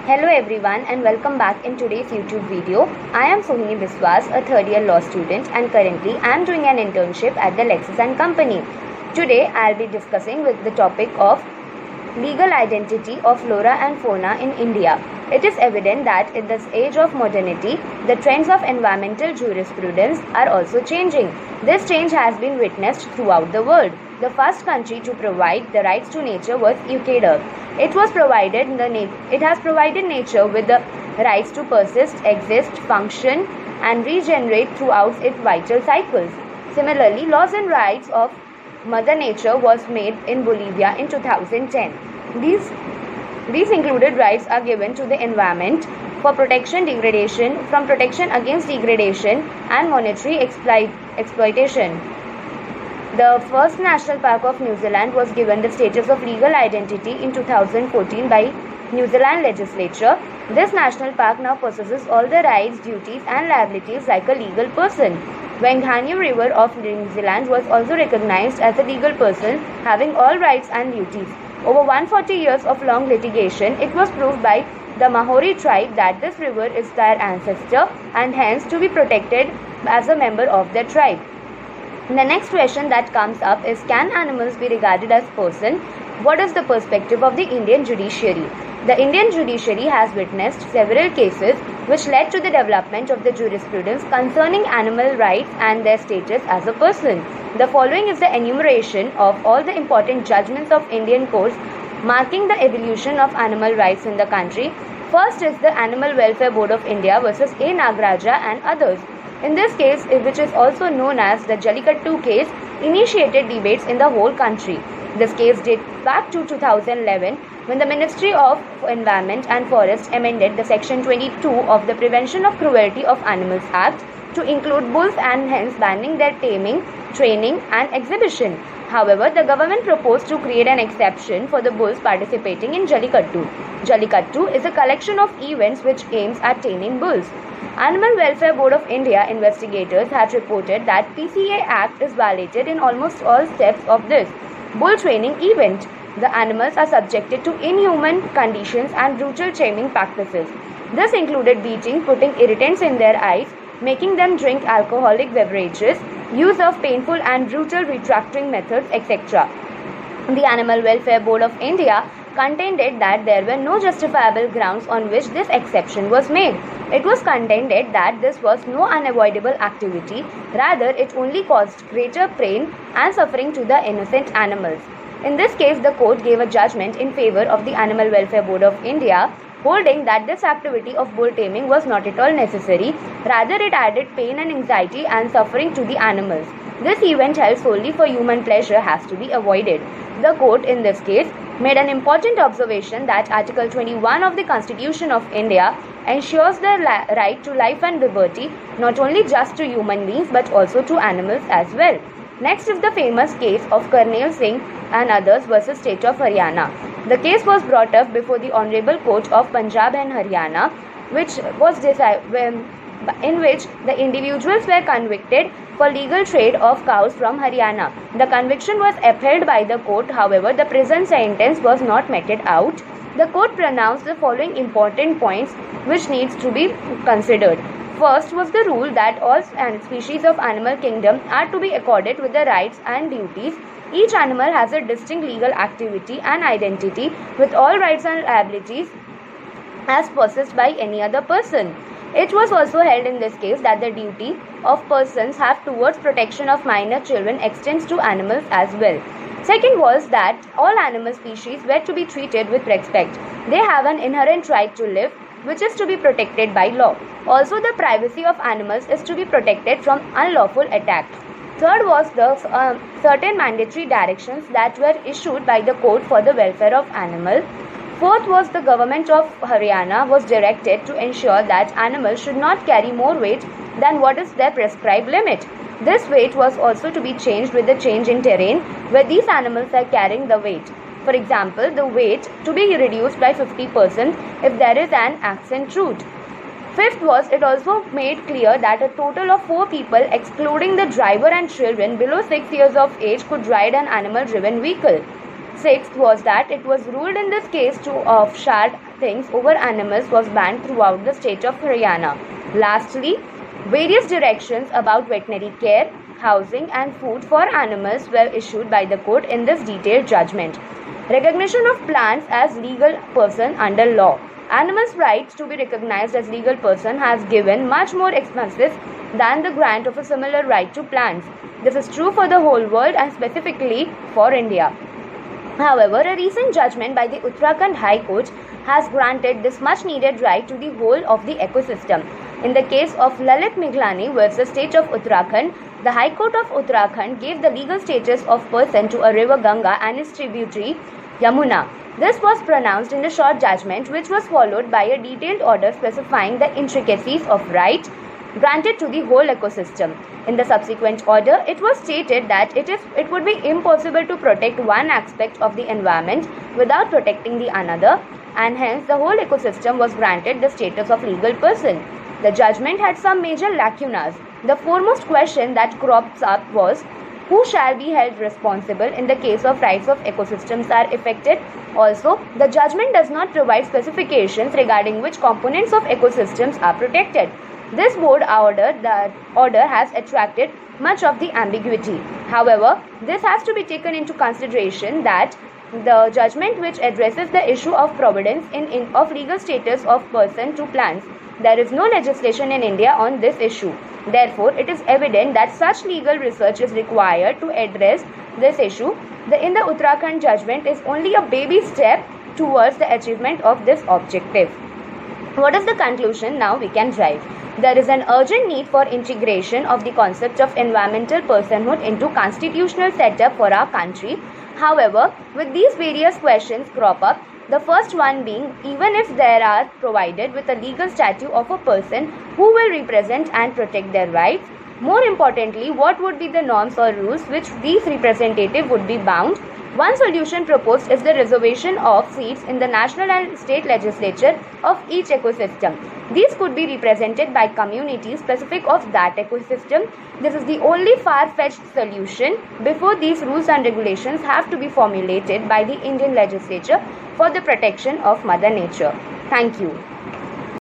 Hello everyone and welcome back in today's YouTube video. I am Sohini Biswas, a third year law student, and currently I am doing an internship at the Lexis and Company. Today I'll be discussing with the topic of legal identity of flora and fauna in India. It is evident that in this age of modernity, the trends of environmental jurisprudence are also changing. This change has been witnessed throughout the world. The first country to provide the rights to nature was Ecuador. It has provided nature with the rights to persist, exist, function, and regenerate throughout its vital cycles. Similarly, laws and rights of Mother Nature was made in Bolivia in 2010. These included rights are given to the environment for protection against degradation and monetary exploitation. The first national park of New Zealand was given the status of legal identity in 2014 by New Zealand legislature. This national park now possesses all the rights, duties and liabilities like a legal person. Whanganui River of New Zealand was also recognized as a legal person having all rights and duties. Over 140 years of long litigation, it was proved by the Maori tribe that this river is their ancestor and hence to be protected as a member of their tribe. The next question that comes up is, can animals be regarded as person? What is the perspective of the Indian judiciary? The Indian judiciary has witnessed several cases which led to the development of the jurisprudence concerning animal rights and their status as a person. The following is the enumeration of all the important judgments of Indian courts marking the evolution of animal rights in the country. First is the Animal Welfare Board of India versus A. Nagaraja and others. In this case, which is also known as the Jallikattu case, initiated debates in the whole country. This case dates back to 2011 when the Ministry of Environment and Forests amended the Section 22 of the Prevention of Cruelty of Animals Act to include bulls and hence banning their taming, training and exhibition. However, the government proposed to create an exception for the bulls participating in Jallikattu. Jallikattu is a collection of events which aims at taming bulls. Animal Welfare Board of India investigators had reported that PCA Act is violated in almost all steps of this bull training event. The animals are subjected to inhuman conditions and brutal taming practices. This included beating, putting irritants in their eyes, making them drink alcoholic beverages, use of painful and brutal retracting methods, etc. The Animal Welfare Board of India contended that there were no justifiable grounds on which this exception was made. It was contended that this was no unavoidable activity, rather it only caused greater pain and suffering to the innocent animals. In this case, the court gave a judgment in favor of the Animal Welfare Board of India, holding that this activity of bull taming was not at all necessary, rather it added pain and anxiety and suffering to the animals. This event held solely for human pleasure has to be avoided. The court in this case made an important observation that Article 21 of the Constitution of India ensures the right to life and liberty not only just to human beings but also to animals as well. Next is the famous case of Karnail Singh and others versus State of Haryana. The case was brought up before the Honourable Court of Punjab and Haryana, in which the individuals were convicted for legal trade of cows from Haryana. The conviction was upheld by the court, however, the prison sentence was not meted out. The court pronounced the following important points which needs to be considered. First was the rule that all species of animal kingdom are to be accorded with the rights and duties. Each animal has a distinct legal activity and identity with all rights and liabilities as possessed by any other person. It was also held in this case that the duty of persons have towards protection of minor children extends to animals as well. Second was that all animal species were to be treated with respect. They have an inherent right to live, which is to be protected by law. Also, the privacy of animals is to be protected from unlawful attacks. Third was the certain mandatory directions that were issued by the court for the welfare of animals. Fourth was the government of Haryana was directed to ensure that animals should not carry more weight than what is their prescribed limit. This weight was also to be changed with the change in terrain where these animals are carrying the weight. For example, the weight to be reduced by 50% if there is an accent route. Fifth was, it also made clear that a total of 4 people, excluding the driver and children below 6 years of age, could ride an animal-driven vehicle. Sixth was that it was ruled in this case to offshore things over animals was banned throughout the state of Haryana. Lastly, various directions about veterinary care, housing and food for animals were issued by the court in this detailed judgment. Recognition of plants as legal person under law. Animals' rights to be recognized as legal person has given much more expensive than the grant of a similar right to plants. This is true for the whole world and specifically for India. However, a recent judgment by the Uttarakhand High Court has granted this much needed right to the whole of the ecosystem. In the case of Lalit Miglani versus State of Uttarakhand, the High Court of Uttarakhand gave the legal status of person to a river Ganga and its tributary Yamuna. This was pronounced in a short judgment which was followed by a detailed order specifying the intricacies of right granted to the whole ecosystem. In the subsequent order, it was stated that it would be impossible to protect one aspect of the environment without protecting the another, and hence the whole ecosystem was granted the status of legal person. The judgment had some major lacunas. The foremost question that crops up was who shall be held responsible in the case of rights of ecosystems are affected. Also, the judgment does not provide specifications regarding which components of ecosystems are protected. This board order has attracted much of the ambiguity. However, this has to be taken into consideration that the judgment which addresses the issue of providence of legal status of person to plants. There is no legislation in India on this issue. Therefore, it is evident that such legal research is required to address this issue. In the Uttarakhand judgment is only a baby step towards the achievement of this objective. What is the conclusion now we can drive? There is an urgent need for integration of the concept of environmental personhood into constitutional setup for our country. However, with these various questions crop up, the first one being, even if they are provided with a legal statute of a person who will represent and protect their rights, more importantly, what would be the norms or rules which these representatives would be bound? One solution proposed is the reservation of seats in the national and state legislature of each ecosystem. These could be represented by communities specific of that ecosystem. This is the only far-fetched solution before these rules and regulations have to be formulated by the Indian legislature for the protection of Mother Nature. Thank you.